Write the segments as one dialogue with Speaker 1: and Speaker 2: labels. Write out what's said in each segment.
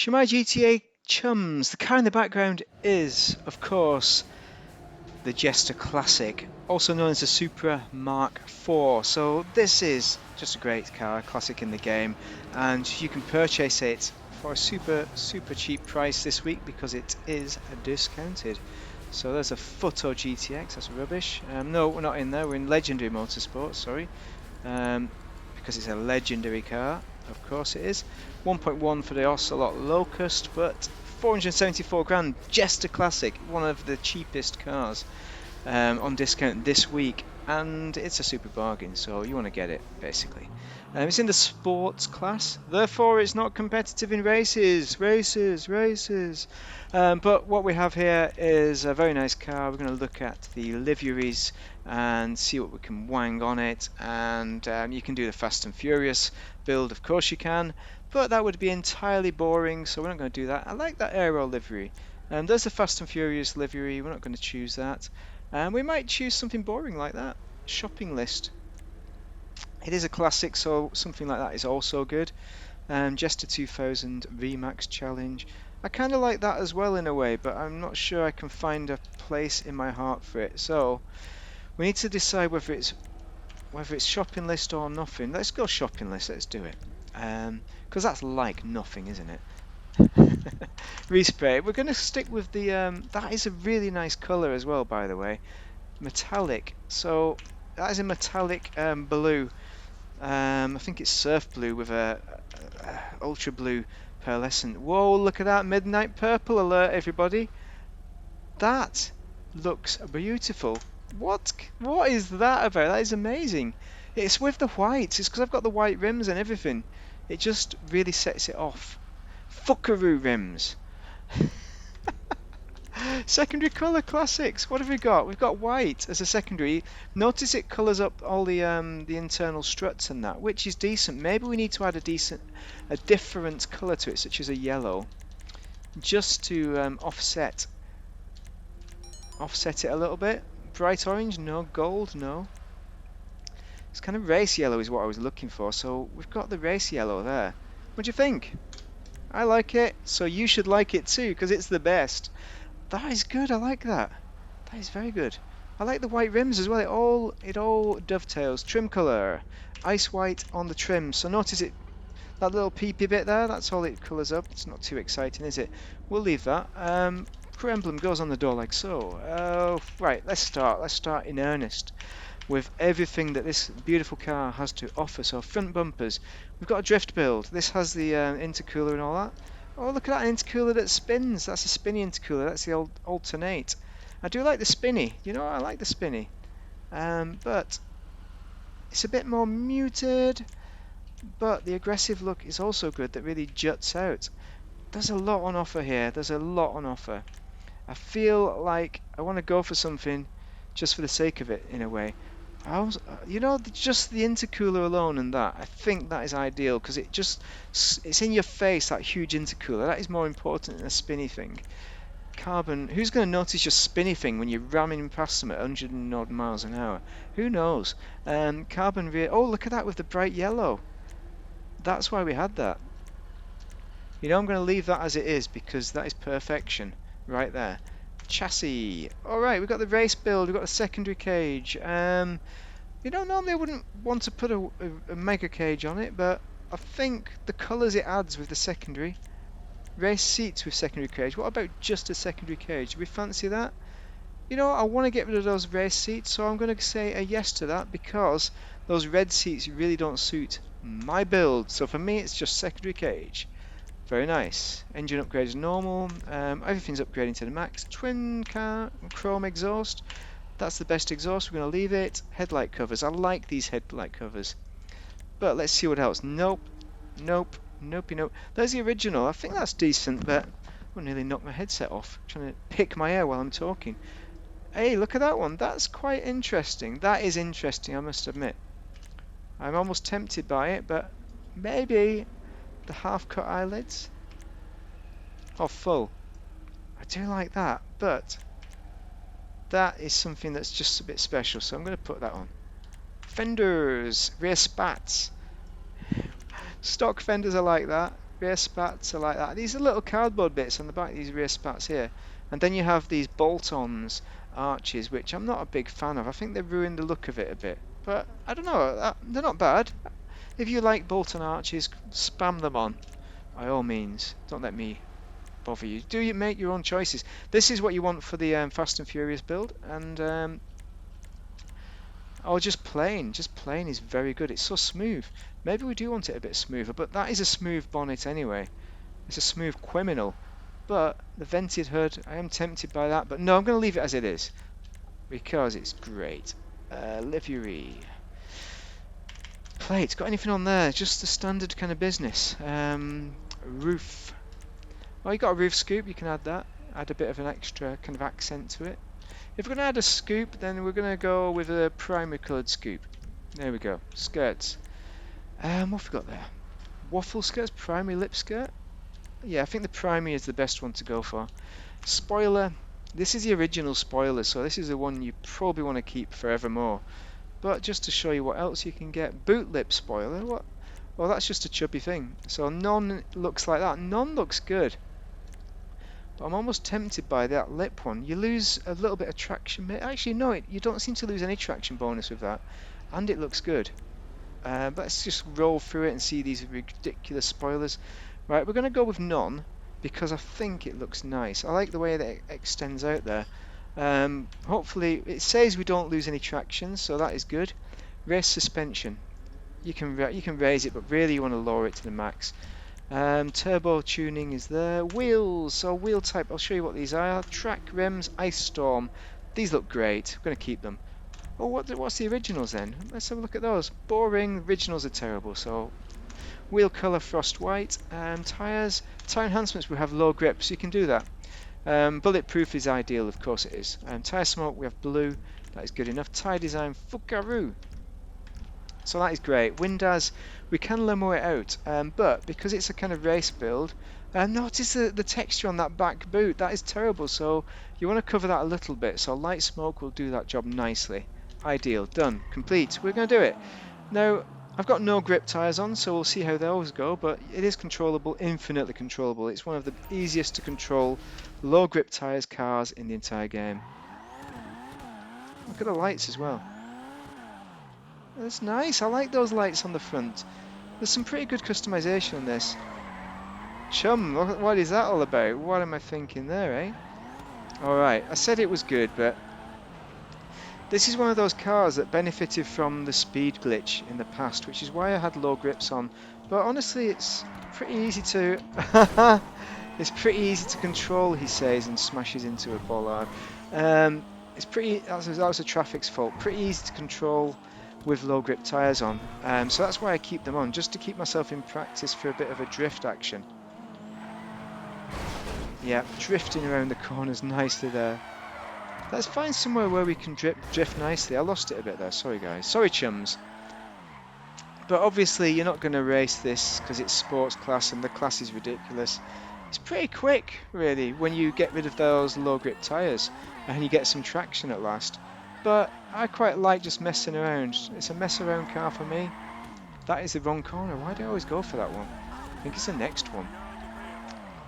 Speaker 1: Shemai GTA chums, the car in the background is, of course, the Jester Classic, also known as the Supra Mark IV. So this is just a great car, classic in the game, and you can purchase it for a super cheap price this week because it is discounted. So there's a Photo GTX, that's rubbish. No, we're not in there, we're in Legendary Motorsport, sorry. Because it's a legendary car, of course it is. 1.1 for the Ocelot Locust, but 474 grand. Jester Classic, one of the cheapest cars on discount this week, and it's a super bargain, so you want to get it basically. It's in the sports class, therefore it's not competitive in races. But what we have here is a very nice car. We're going to look at the liveries and see what we can wang on it, and you can do the Fast and Furious build, of course you can, but that would be entirely boring, so we're not going to do that. I like that aero livery. There's the Fast and Furious livery, we're not going to choose that. We might choose something boring like that. Shopping list. It is a classic, so something like that is also good. Jester 2000 VMAX Challenge. I kind of like that as well in a way, but I'm not sure I can find a place in my heart for it. So we need to decide whether it's shopping list or nothing. Let's go shopping list. Let's do it. Because that's like nothing, isn't it? Respray. We're going to stick with the. That is a really nice colour as well, by the way. Metallic. So that is a metallic blue. I think it's surf blue with a ultra blue pearlescent. Whoa! Look at that midnight purple alert, everybody. That looks beautiful. What is that about? That is amazing. It's with the white. It's because I've got the white rims and everything. It just really sets it off. Fuckaroo rims. Secondary colour classics. What have we got? We've got white as a secondary. Notice it colours up all the internal struts and that, which is decent. Maybe we need to add a different colour to it, such as a yellow, just to offset it a little bit. Bright orange, no. Gold, no. It's kind of race yellow is what I was looking for. So we've got the race yellow there. What do you think? I like it, so you should like it too, because it's the best. That is good. I like that. That is very good. I like the white rims as well. It all dovetails. Trim color, ice white on the trim. So notice it, that little peepy bit there. That's all it colours up. It's not too exciting, is it? We'll leave that. Crew emblem goes on the door like so. Oh, right. Let's start. Let's start in earnest with everything that this beautiful car has to offer. So front bumpers. We've got a drift build. This has the intercooler and all that. Oh, look at that intercooler that spins. That's a spinny intercooler. That's the old alternate. I do like the spinny. You know, I like the spinny. But it's a bit more muted. But the aggressive look is also good. That really juts out. There's a lot on offer here. There's a lot on offer. I feel like I want to go for something just for the sake of it, in a way. You know, just the intercooler alone and that, I think that is ideal because it's in your face, that huge intercooler. That is more important than a spinny thing. Carbon, who's going to notice your spinny thing when you're ramming past them at 100 odd miles an hour? Who knows? Carbon rear, oh look at that with the bright yellow. That's why we had that. You know, I'm going to leave that as it is because that is perfection right there. Chassis. Alright, we've got the race build, we've got the secondary cage. You know, normally I wouldn't want to put a mega cage on it, but I think the colours it adds with the secondary. Race seats with secondary cage. What about just a secondary cage? Do we fancy that? You know, I want to get rid of those race seats, so I'm going to say a yes to that because those red seats really don't suit my build. So for me, it's just secondary cage. Very nice. Engine upgrade is normal. Everything's upgrading to the max. Twin car chrome exhaust. That's the best exhaust. We're going to leave it. Headlight covers. I like these headlight covers. But let's see what else. Nope. There's the original. I think that's decent, but I nearly knocked my headset off. I'm trying to pick my air while I'm talking. Hey, look at that one. That's quite interesting. That is interesting, I must admit. I'm almost tempted by it, but maybe the half-cut eyelids or full. I do like that, but that is something that's just a bit special, so I'm going to put that on. Fenders, rear spats. Stock fenders are like that. Rear spats are like that. These are little cardboard bits on the back of these rear spats here. And then you have these bolt-ons arches, which I'm not a big fan of. I think they ruin the look of it a bit. But I don't know, they're not bad. If you like bolt-on arches, spam them on, by all means. Don't let me bother you. Do you make your own choices? This is what you want for the Fast and Furious build, and or just plain. Just plain is very good. It's so smooth. Maybe we do want it a bit smoother, but that is a smooth bonnet anyway. It's a smooth criminal. But the vented hood, I am tempted by that, but no, I'm going to leave it as it is because it's great. Livery. Plates, got anything on there? Just the standard kind of business. Roof. Oh, you got a roof scoop, you can add that. Add a bit of an extra kind of accent to it. If we're going to add a scoop, then we're going to go with a primary coloured scoop. There we go. Skirts. What have we got there? Waffle skirts, primary lip skirt. Yeah, I think the primary is the best one to go for. Spoiler. This is the original spoiler, so this is the one you probably want to keep forevermore. But just to show you what else you can get, boot lip spoiler. What? Well, that's just a chubby thing. So none looks like that. None looks good. But I'm almost tempted by that lip one. You lose a little bit of traction. Actually, no, you don't seem to lose any traction bonus with that. And it looks good. Let's just roll through it and see these ridiculous spoilers. Right, we're going to go with none because I think it looks nice. I like the way that it extends out there. Hopefully, it says we don't lose any traction, so that is good. Race suspension. You can raise it, but really you want to lower it to the max. Turbo tuning is there. Wheels, so wheel type, I'll show you what these are. Track, rims, ice storm. These look great. I'm going to keep them. Oh, what's the originals then? Let's have a look at those. Boring. Originals are terrible. So wheel color frost white. Tires, tire enhancements. We have low grip, so you can do that. Bulletproof is ideal, of course it is. Tire smoke. We have blue. That is good enough. Tire design Fukaru. So that is great. Windows, we can limo it out, but because it's a kind of race build, notice the texture on that back boot. That is terrible. So you want to cover that a little bit. So light smoke will do that job nicely. Ideal. Done. Complete. We're going to do it. Now, I've got no grip tyres on, so we'll see how those go, but it is controllable, infinitely controllable. It's one of the easiest to control low grip tyres cars in the entire game. Look at the lights as well. That's nice. I like those lights on the front. There's some pretty good customization on this. Chum, what is that all about? What am I thinking there, eh? Alright, I said it was good, but this is one of those cars that benefited from the speed glitch in the past, which is why I had low grips on. But honestly, it's pretty easy to... it's pretty easy to control, he says, and smashes into a bollard. It's pretty... That was the traffic's fault. Pretty easy to control with low grip tyres on, so that's why I keep them on, just to keep myself in practice for a bit of a drift action. Yeah, drifting around the corners nicely there. Let's find somewhere where we can drift nicely. I lost it a bit there, sorry guys, sorry chums. But obviously you're not going to race this because it's sports class and the class is ridiculous. It's pretty quick really when you get rid of those low grip tyres and you get some traction at last. But I quite like just messing around. It's a mess around car for me. That is the wrong corner. Why do I always go for that one? I think it's the next one.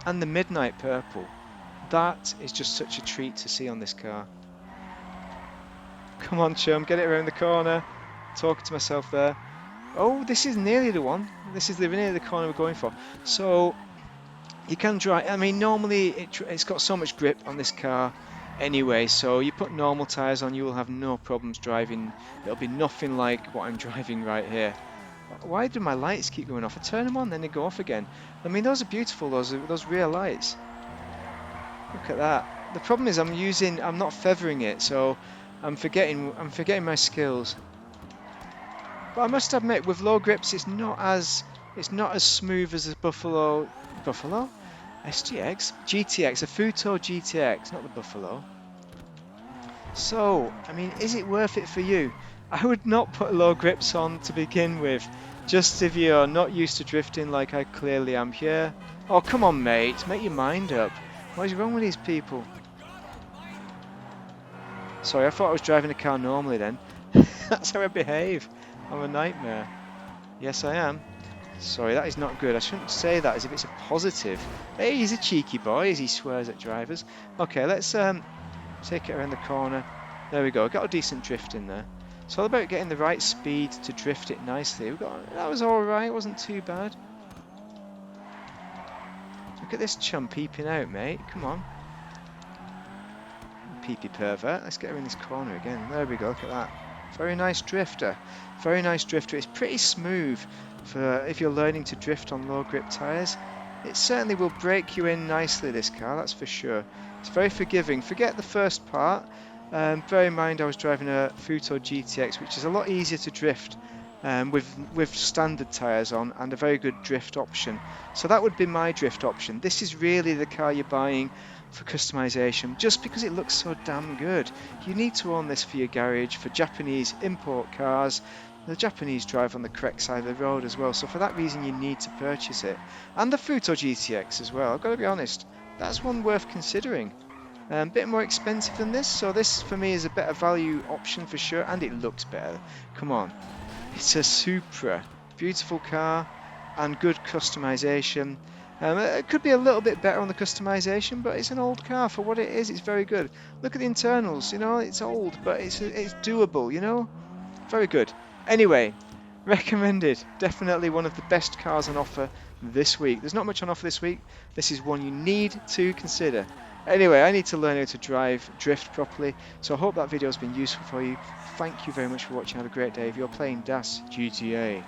Speaker 1: And the midnight purple. That is just such a treat to see on this car. Come on, chum, get it around the corner. Talking to myself there. Oh, this is nearly the one. This is nearly the corner we're going for. So you can drive. I mean, normally it's got so much grip on this car. Anyway, so you put normal tyres on, you will have no problems driving. It'll be nothing like what I'm driving right here. Why do my lights keep going off? I turn them on, then they go off again. I mean, those are beautiful, those rear lights. Look at that. The problem is I'm not feathering it, so I'm forgetting my skills. But I must admit, with low grips, it's not as smooth as a Buffalo. SGX? GTX, a Futo GTX, not the Buffalo. So, I mean, is it worth it for you? I would not put low grips on to begin with, just if you're not used to drifting like I clearly am here. Oh, come on, mate, make your mind up. What is wrong with these people? Sorry, I thought I was driving a car normally then. That's how I behave. I'm a nightmare. Yes, I am. Sorry, that is not good. I shouldn't say that as if it's a positive. Hey, he's a cheeky boy as he swears at drivers. Okay, let's take it around the corner. There we go. Got a decent drift in there. It's all about getting the right speed to drift it nicely. That was all right. Wasn't too bad. Look at this chum peeping out, mate. Come on. Peepy pervert. Let's get her in this corner again. There we go. Look at that. Very nice drifter. Very nice drifter. It's pretty smooth for if you're learning to drift on low grip tyres. It certainly will break you in nicely, this car, that's for sure. It's very forgiving. Forget the first part. Bear in mind I was driving a Futo GTX, which is a lot easier to drift with standard tyres on and a very good drift option. So that would be my drift option. This is really the car you're buying for customization just because it looks so damn good. You need to own this for your garage, for Japanese import cars. The Japanese drive on the correct side of the road as well, so for that reason you need to purchase it. And the Futo GTX as well, I've got to be honest, that's one worth considering. A bit more expensive than this, so this for me is a better value option for sure, and it looks better. Come on, it's a Supra, beautiful car and good customization. It could be a little bit better on the customization, but it's an old car for what it is. It's very good. Look at the internals, you know, it's old, but it's doable, you know, very good. Anyway, recommended. Definitely one of the best cars on offer this week. There's not much on offer this week. This is one you need to consider. Anyway, I need to learn how to drift properly, so I hope that video has been useful for you. Thank you very much for watching. Have a great day. If you're playing Das GTA.